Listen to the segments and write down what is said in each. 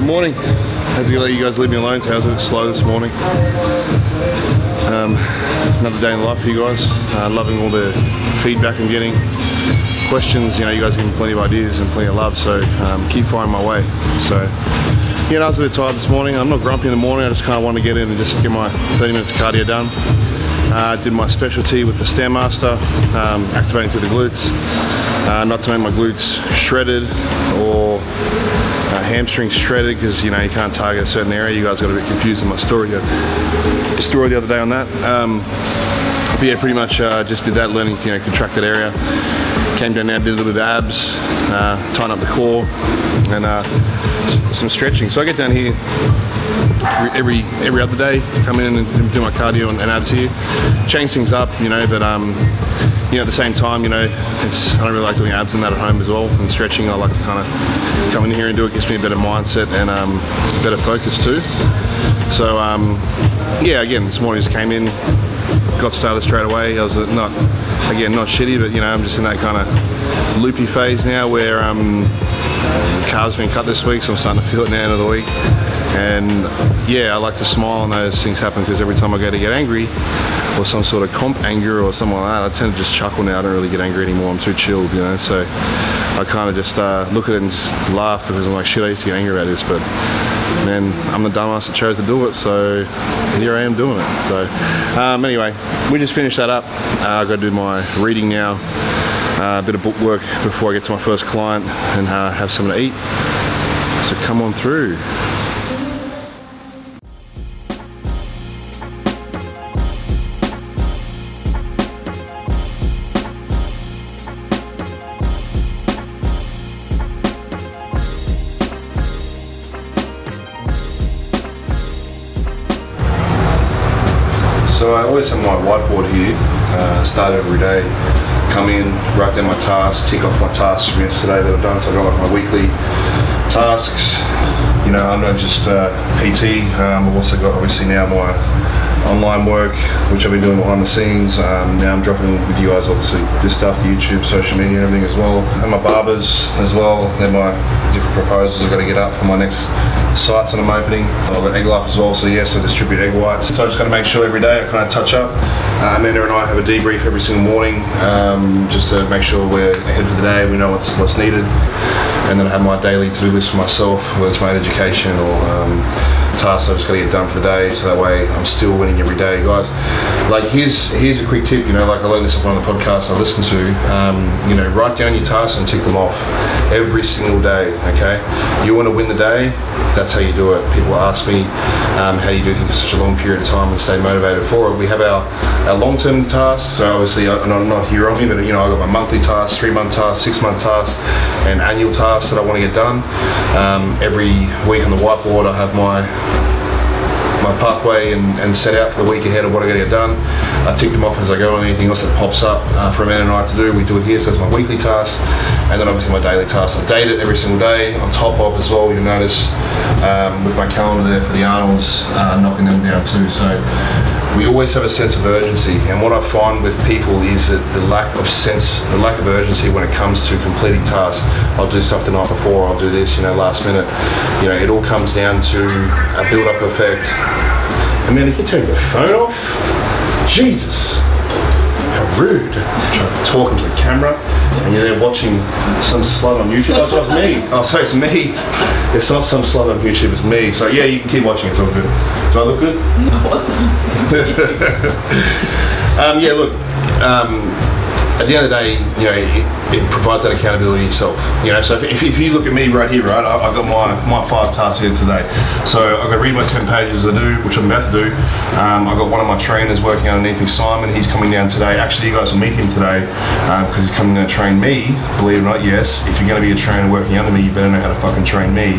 Good morning. I had to let you guys leave me alone, so I was a bit slow this morning. Another day in life for you guys. Loving all the feedback I'm getting. Questions, you know, you guys give me plenty of ideas and plenty of love, so keep firing my way. So, yeah, I was a bit tired this morning. I'm not grumpy in the morning, I just kind of want to get in and just get my 30 minutes of cardio done. Did my specialty with the Stairmaster, activating through the glutes. Not to make my glutes shredded or hamstrings shredded, because you know you can't target a certain area. You guys got a bit confused in my story the other day on that. But yeah, pretty much just did that, learning to contract that area. Came down now, did a little bit of abs, tying up the core, and some stretching. So I get down here every other day to come in and do my cardio and abs here, change things up, you know. But at the same time, I don't really like doing abs and that at home as well, and stretching. I like to kind of come in here and do it. Gives me a better mindset and better focus too. So yeah, again, this morning just came in, got started straight away. I was not shitty, but I'm just in that kind of loopy phase now where calves been cut this week, so I'm starting to feel it now end of the week. And yeah, I like to smile when those things happen, because every time I go to get angry, or some sort of comp anger or something like that, I tend to just chuckle now. I don't really get angry anymore. I'm too chilled, so I kind of just look at it and just laugh, because I'm like, shit, I used to get angry about this, but man, I'm the dumbass that chose to do it, so here I am doing it. So anyway, we just finished that up. I've got to do my reading now, a bit of book work before I get to my first client, and have something to eat. So come on through. So I always have my whiteboard here, start every day, come in, write down my tasks, tick off my tasks from yesterday that I've done. So I've got like my weekly tasks. I'm not just PT, I've also got obviously now my online work, which I've been doing behind the scenes. Now I'm dropping with you guys obviously this stuff, the YouTube, social media and everything as well. And my barbers as well, they're my different proposals I've got to get up for my next sites that I'm opening. I've got Egg Life as well, so yes, I distribute egg whites. So I just got to make sure every day I kind of touch up. Amanda and I have a debrief every single morning, just to make sure we're ahead for the day, we know what's needed. And then I have my daily to-do list for myself, whether it's my education or tasks I've just got to get done for the day, so that way I'm still winning every day, guys. Like here's a quick tip, like I learned this on the podcast I listened to. Write down your tasks and tick them off every single day. Okay, you want to win the day, that's how you do it. People ask me, how do you do things for such a long period of time and stay motivated for it? We have our long-term tasks. So obviously I'm not here on me, but I've got my monthly tasks, 3-month tasks, 6-month tasks, and annual tasks that I want to get done. Every week on the whiteboard I have my my pathway and set out for the week ahead of what I got to get done. I tick them off as I go on. Anything else that pops up for Amanda and I to do, we do it here. So that's my weekly task, and then obviously my daily task. I date it every single day. On top of as well, you'll notice with my calendar there for the Arnolds, knocking them down too. So we always have a sense of urgency, and what I find with people is that the lack of urgency when it comes to completing tasks. I'll do stuff the night before, I'll do this, last minute. It all comes down to a build-up effect. Amanda, can you turn your phone off? Jesus, how rude. I'm trying to talk into the camera, and you're there watching some slut on YouTube. Oh, it's me. Oh, sorry, it's me. It's not some slut on YouTube, it's me. So yeah, you can keep watching, it's all good. Do I look good? No, I wasn't. Yeah, look, at the end of the day, it provides that accountability yourself. So if you look at me right here, right, I've got my 5 tasks here today. So I've got to read my 10 pages I do, which I'm about to do. I've got one of my trainers working underneath me, Simon. He's coming down today. Actually, you guys will meet him today because he's coming to train me. Believe it or not, yes. If you're going to be a trainer working under me, you better know how to fucking train me.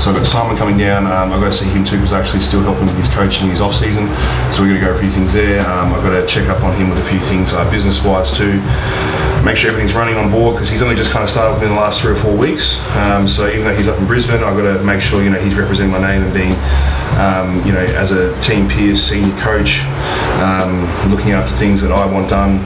So I've got Simon coming down. I've got to see him too because actually still helping with his coaching, his off season. So we're going to go a few things there. I've got to check up on him with a few things business-wise too. Make sure everything's running on board because he's only just kind of started within the last 3 or 4 weeks. So even though he's up in Brisbane, I've got to make sure he's representing my name and being, as a Team Pearce senior coach, looking after things that I want done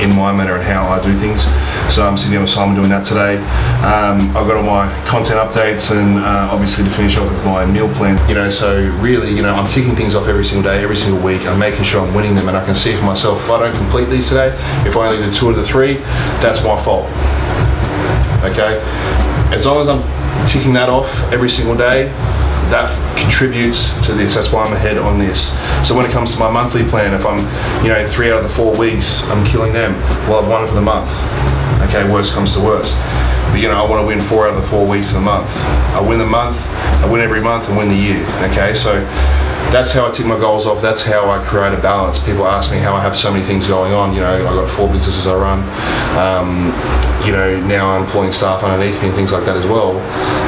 in my manner and how I do things. So I'm sitting down with Simon doing that today. I've got all my content updates and obviously to finish off with my meal plan. So really, I'm ticking things off every single day, every single week. I'm making sure I'm winning them, and I can see for myself if I don't complete these today, if I only do 2 of the 3, that's my fault. Okay? As long as I'm ticking that off every single day, that contributes to this. That's why I'm ahead on this. So when it comes to my monthly plan, if I'm 3 out of the 4 weeks I'm killing them, well, I've won for the month. Okay, worst comes to worst. But I want to win 4 out of the 4 weeks of the month. I win the month, I win every month, and win the year. Okay, so that's how I tick my goals off. That's how I create a balance. People ask me how I have so many things going on. I've got 4 businesses I run. Now I'm employing staff underneath me and things like that as well.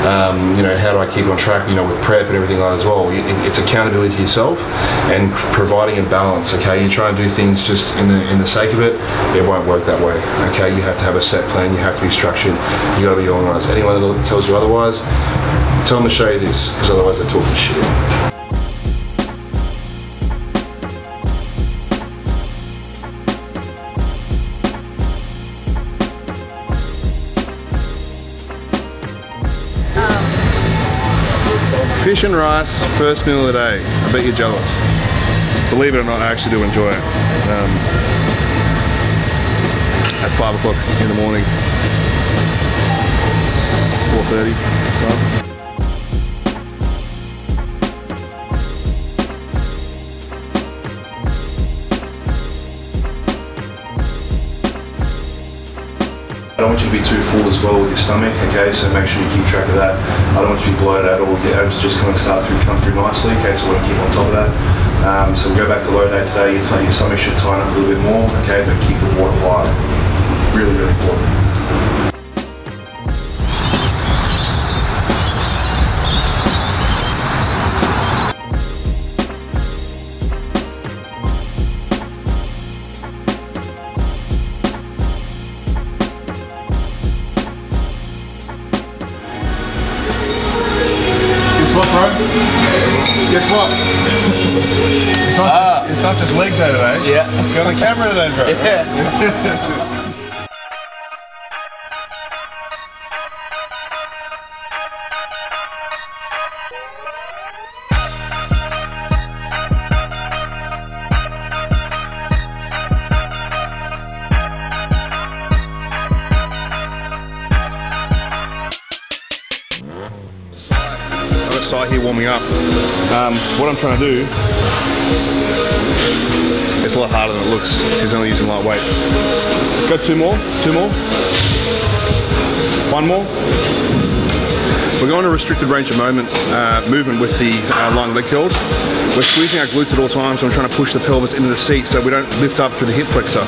How do I keep on track, with prep and everything like that as well? It's accountability to yourself and providing a balance, okay? You try and do things just in the sake of it, it won't work that way, okay? You have to have a set plan, you have to be structured, you gotta be organized. Anyone that tells you otherwise, tell them to show you this, because otherwise they're talking shit. Fish and rice, first meal of the day. I bet you're jealous. Believe it or not, I actually do enjoy it. At 5 o'clock in the morning. 4:30. I don't want you to be too full as well with your stomach, okay, so make sure you keep track of that. I don't want you to be bloated at all. Your abs just come through nicely, okay, so I want to keep on top of that. So we'll go back to low day today. Your stomach should tighten up a little bit more, okay, but keep the water light. Really, really important. Guess what, bro? Guess what? It's not just leg day today. Yeah. Got on camera today, bro. Yeah. Side here warming up. What I'm trying to do, it's a lot harder than it looks. He's only using light weight. Go 2 more, 2 more. 1 more. We're going to restricted range of movement with the lying leg curls. We're squeezing our glutes at all times, so I'm trying to push the pelvis into the seat so we don't lift up through the hip flexor.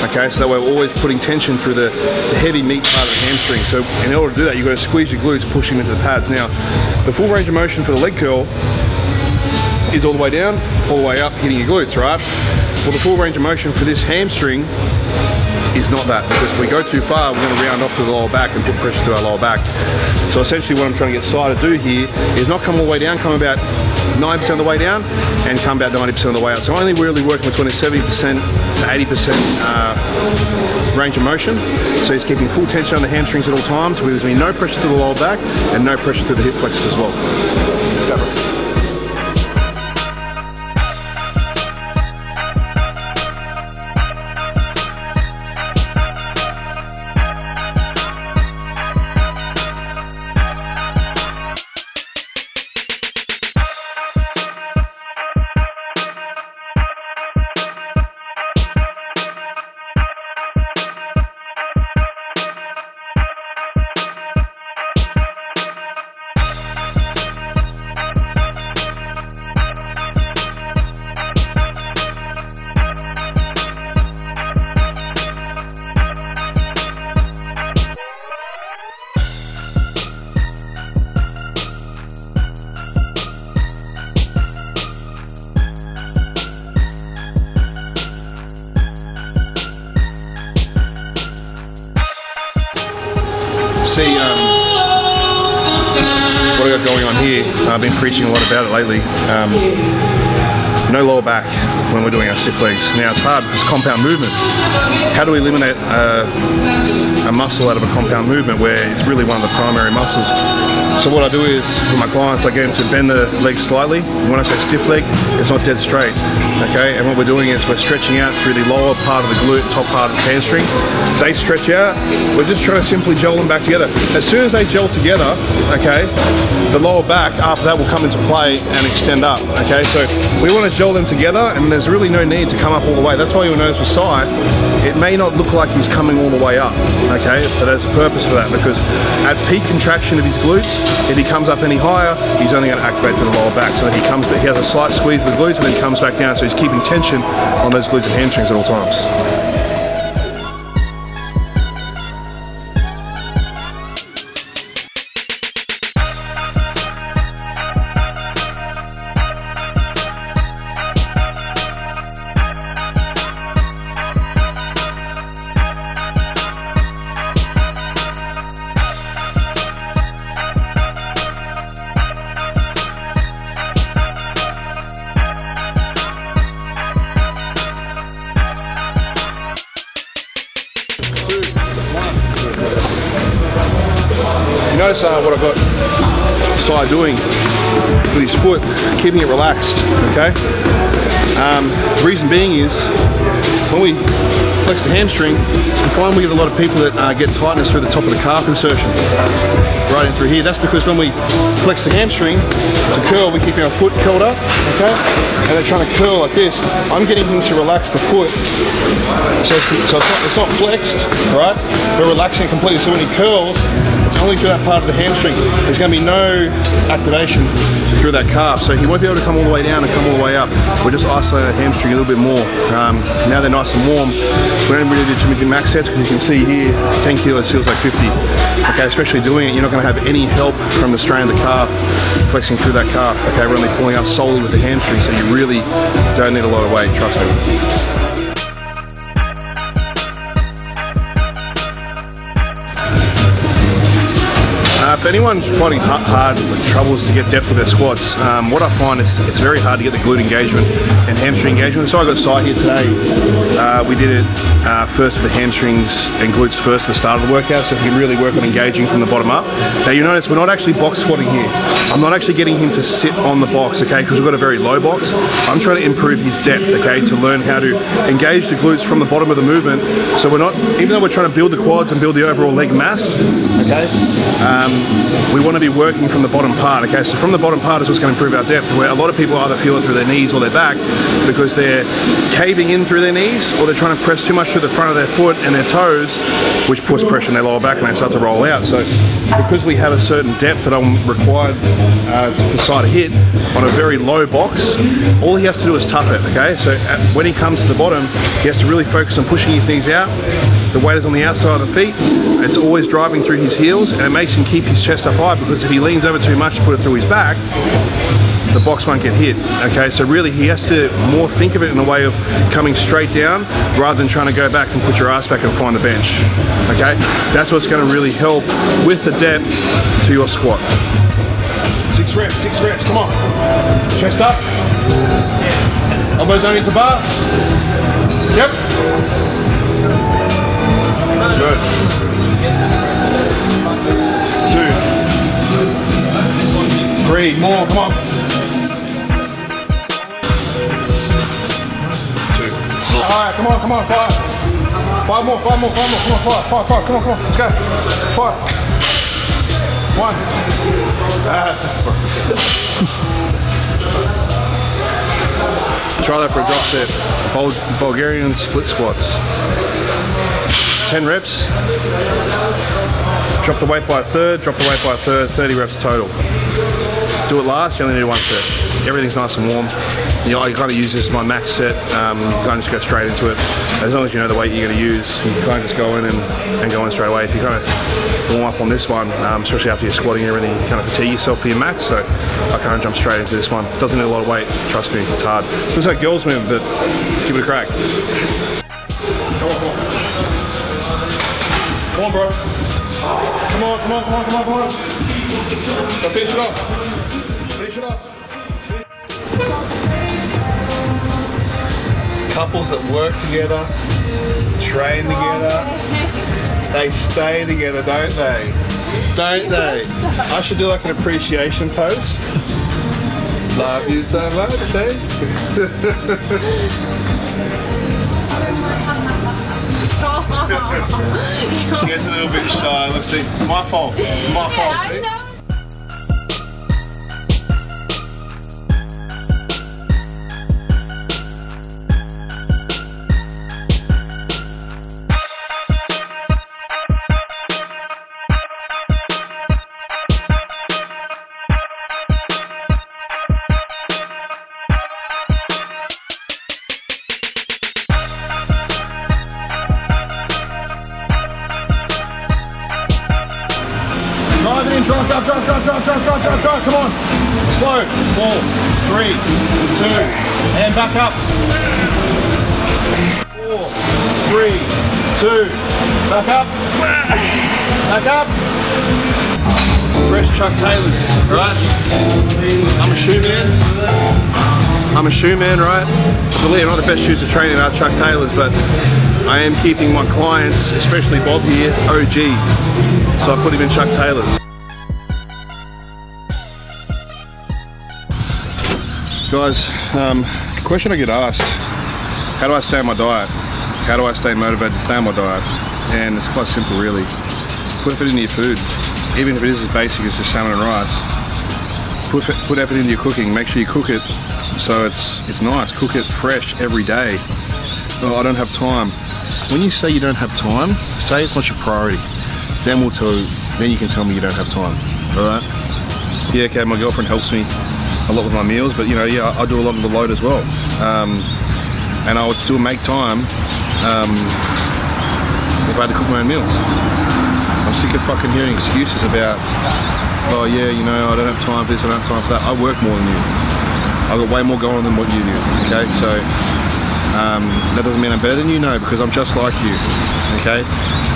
Okay, so that way we're always putting tension through the heavy meat part of the hamstring. So in order to do that, you've got to squeeze your glutes, push them into the pads. Now, the full range of motion for the leg curl is all the way down, all the way up, hitting your glutes, right? Well, the full range of motion for this hamstring is not that, because if we go too far, we're going to round off to the lower back and put pressure to our lower back. So essentially what I'm trying to get Si to do here is not come all the way down, come about 9% of the way down and come about 90% of the way out. So only really working between a 70% to 80% range of motion. So he's keeping full tension on the hamstrings at all times, with no pressure to the lower back and no pressure to the hip flexors as well. See what I got going on here. I've been preaching a lot about it lately. No lower back when we're doing our stiff legs. Now it's hard because compound movement. How do we eliminate a muscle out of a compound movement where it's really one of the primary muscles? So what I do is, with my clients, I get them to bend the legs slightly. And when I say stiff leg, it's not dead straight, okay? And what we're doing is we're stretching out through the lower part of the glute, top part of the hamstring. They stretch out, we're just trying to simply gel them back together. As soon as they gel together, okay, the lower back after that will come into play and extend up, okay? So we want to gel them together, and there's really no need to come up all the way. That's why you'll notice with Si, it may not look like he's coming all the way up, okay? But there's a purpose for that, because at peak contraction of his glutes, if he comes up any higher, he's only going to activate to the lower back. So that he has a slight squeeze of the glutes and then comes back down. So he's keeping tension on those glutes and hamstrings at all times. Notice what I've got Si doing with his foot, keeping it relaxed, okay? The reason being is, when we flex the hamstring, we find we get a lot of people that get tightness through the top of the calf insertion, right in through here. That's because when we flex the hamstring to curl, we keep our foot curled up, okay? And they're trying to curl like this. I'm getting him to relax the foot, so it's not flexed, right? We're relaxing it completely, so when he curls, it's only through that part of the hamstring. There's going to be no activation through that calf, so he won't be able to come all the way down and come all the way up. We're just isolating the hamstring a little bit more. Now they're nice and warm. We don't really do too many max sets, because you can see here, 10 kilos feels like 50. Okay, especially doing it, you're not going to have any help from the strain of the calf, flexing through that calf. Okay, we're only pulling up solely with the hamstring, so you really don't need a lot of weight, trust me. If anyone's finding hard troubles to get depth with their squats, what I find is it's very hard to get the glute engagement and hamstring engagement. So I got Si here today. We did it first with the hamstrings and glutes first at the start of the workout, so he can really work on engaging from the bottom up. Now you notice we're not actually box squatting here. I'm not actually getting him to sit on the box, okay, because we've got a very low box. I'm trying to improve his depth, okay, to learn how to engage the glutes from the bottom of the movement. So we're not, even though we're trying to build the quads and build the overall leg mass, okay, we want to be working from the bottom part, okay? So from the bottom part is what's going to improve our depth, where a lot of people either feel it through their knees or their back because they're caving in through their knees, or they're trying to press too much through the front of their foot and their toes, which puts pressure on their lower back and they start to roll out. So because we have a certain depth that I'm required for Si to hit on a very low box, all he has to do is tap it, okay? So when he comes to the bottom, he has to really focus on pushing his knees out. The weight is on the outside of the feet. It's always driving through his heels, and it makes him keep his chest up high, because if he leans over too much to put it through his back, the box won't get hit. Okay, so really he has to more think of it in a way of coming straight down rather than trying to go back and put your ass back and find the bench. Okay, that's what's going to really help with the depth to your squat. 6 reps, come on. Chest up. Elbows only to bar. Yep. Good. 2, 3, more, come on. 2. Alright, come on, 5. 5 more, come on, 5, come on, let's go. 5. 1. Try that for a drop set. Bulgarian split squats. 10 reps. Drop the weight by a third, 30 reps total. Do it last, you only need 1 set. Everything's nice and warm. You know, I kind of use this as my max set. You kind of just go straight into it. As long as you know the weight you're going to use, you kind of just go in and go in straight away. If you kind of warm up on this one, especially after you're squatting and everything, you kind of fatigue yourself for your max, so I kind of jump straight into this one. Doesn't need a lot of weight, trust me, it's hard. Looks like girls move, but give it a crack. Come on, bro. Come on. Now finish it off. Couples that work together, train together, they stay together, don't they? I should do like an appreciation post. Love you so much, eh? She gets a little bit shy. Let's see. My fault. It's my fault. See? Drive it in, drive, come on. Slow, 4, 3, 2, and back up. 4, 3, 2, back up. Fresh Chuck Taylors, right? I'm a shoe man, right? I believe not the best shoes to train in are Chuck Taylors, but I am keeping my clients, especially Bob here, OG. So I put him in Chuck Taylors. Guys, question I get asked, how do I stay on my diet? How do I stay motivated to stay on my diet? And it's quite simple really. Put effort into your food. Even if it is as basic as just salmon and rice. Put effort into your cooking. Make sure you cook it so it's nice. Cook it fresh every day. Oh, I don't have time. When you say you don't have time, say it's not your priority. Then we'll tell you, then you can tell me you don't have time, alright? Yeah, okay, my girlfriend helps me a lot with my meals, but you know, yeah, I do a lot of the load as well. And I would still make time if I had to cook my own meals. I'm sick of fucking hearing excuses about, oh yeah, you know, I don't have time for this, I don't have time for that. I work more than you. I've got way more going on than what you do, okay? So, that doesn't mean I'm better than you, no, because I'm just like you, okay?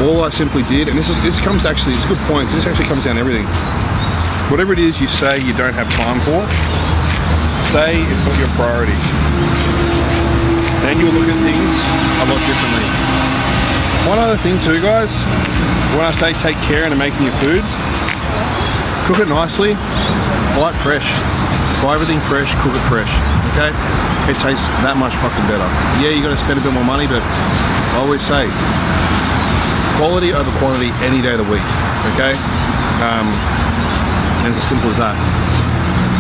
All I simply did, and this comes actually, it's a good point, this actually comes down to everything. Whatever it is you say you don't have time for, say it's not your priority. And you'll look at things a lot differently. One other thing too, guys, when I say take care into making your food, cook it nicely, buy it fresh. Buy everything fresh, cook it fresh, okay? It tastes that much fucking better. Yeah, you gotta spend a bit more money, but I always say, quality over quantity any day of the week, okay? And it's as simple as that.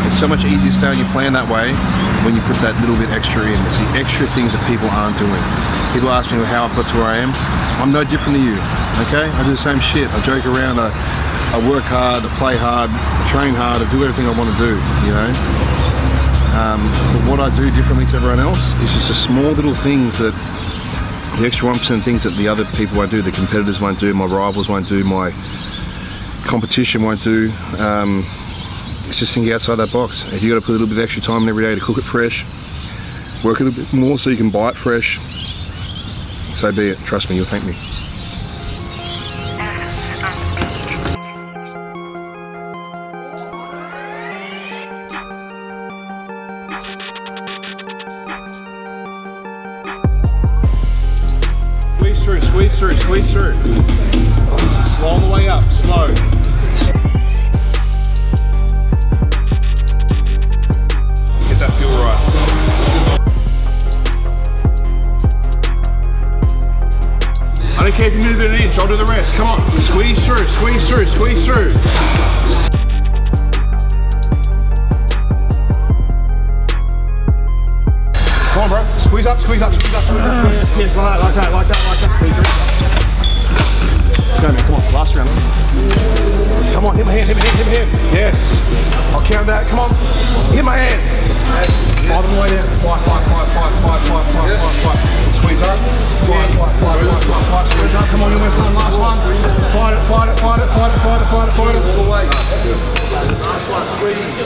It's so much easier to stay on your plan that way when you put that little bit extra in. It's the extra things that people aren't doing. People ask me how I've got to where I am. I'm no different than you, okay? I do the same shit. I joke around, I work hard, I play hard, I train hard, I do everything I want to do, you know? But what I do differently to everyone else is just the small little things that, the extra 1% things that the other people won't do, the competitors won't do, my rivals won't do, my competition won't do. It's just thinking outside that box. If you got to put a little bit of extra time in every day to cook it fresh, work a little bit more so you can buy it fresh, so be it. Trust me, you'll thank me. Squeeze through, squeeze through, squeeze through. Slow on the way up, slow. Get that feel right. I don't care if you move it an inch, I'll do the rest. Come on, squeeze through, squeeze through, squeeze through. Come on, bro. Squeeze up, squeeze up, squeeze up, squeeze up. Yes, yes, like that, like that, like that, like that. Let's go, man. Come on, last round. Come on, hit my hand, hit my hand, hit my hand. Yes. I'll count that. Come on. Hit my hand. 5 on the way down. 5, 5, 5, 5, 5, 5, 5, 5, 5. Squeeze up. 5, 5, 5, 5, 5, 5. Squeeze up. Come on, you're one. Last one. Fight it, fight it, fight it, fight it, fight it, fight it, fight it. All the way. Last one. Squeeze.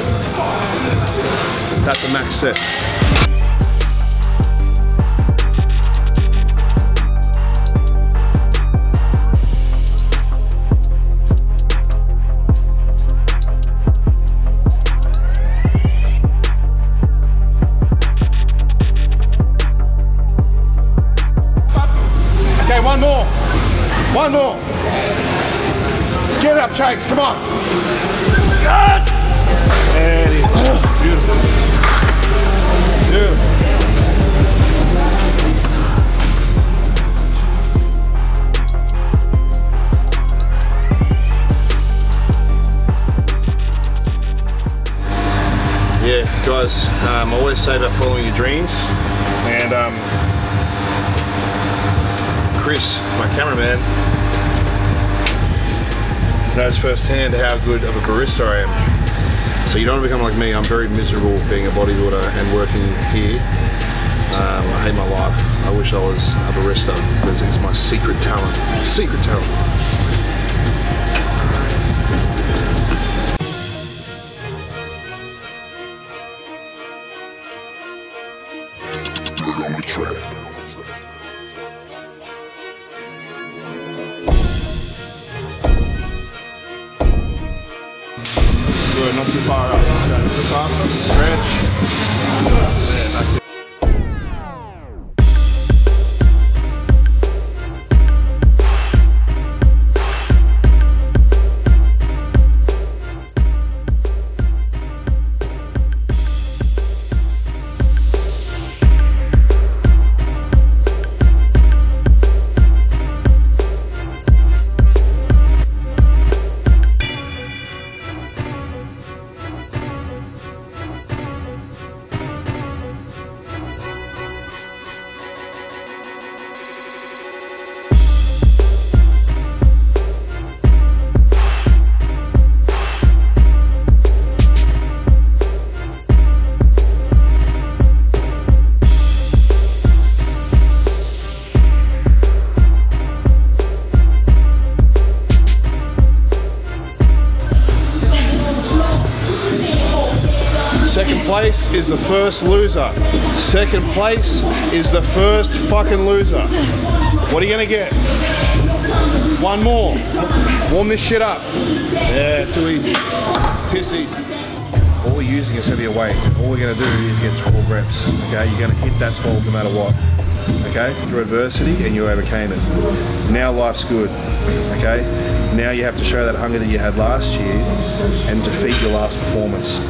That's the max set. One more. Get it up, Chaice. Come on. Good. There it is. Beautiful. Beautiful. Yeah, guys. I always say about following your dreams, and Chris, my cameraman, knows firsthand how good of a barista I am. So you don't want to become like me. I'm very miserable being a bodybuilder and working here. I hate my life. I wish I was a barista because it's my secret talent. Secret talent. Get on the track. Good, not too far up. Let's go a little faster. Stretch. There, back there. Second place is the first loser. Second place is the first fucking loser. What are you gonna get? One more. Warm this shit up. Yeah, too easy. Piss easy. All we're using is gonna be a weight. All we're gonna do is get 12 reps. Okay, you're gonna hit that 12 no matter what. Okay, through adversity, and you overcame it. Now life's good. Okay, now you have to show that hunger that you had last year and defeat your last performance.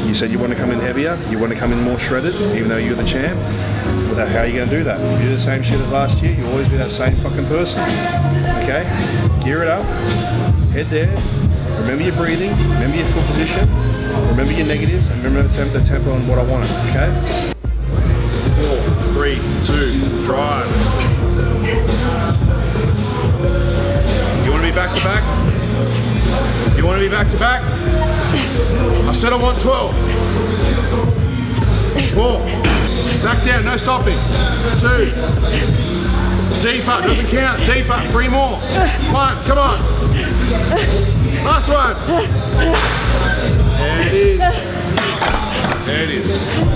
You said you want to come in heavier, you want to come in more shredded, even though you're the champ. Well, how are you going to do that? If you do the same shit as last year, you'll always be that same fucking person. Okay? Gear it up, head there, remember your breathing, remember your foot position, remember your negatives, and remember the tempo and what I wanted, okay? 4, 3, 2, drive. You want to be back to back? You want to be back to back? I said I want 12. 4. Back down, no stopping. 2. Deeper, doesn't count. Deeper, 3 more. 1, come on. Last one. There it is.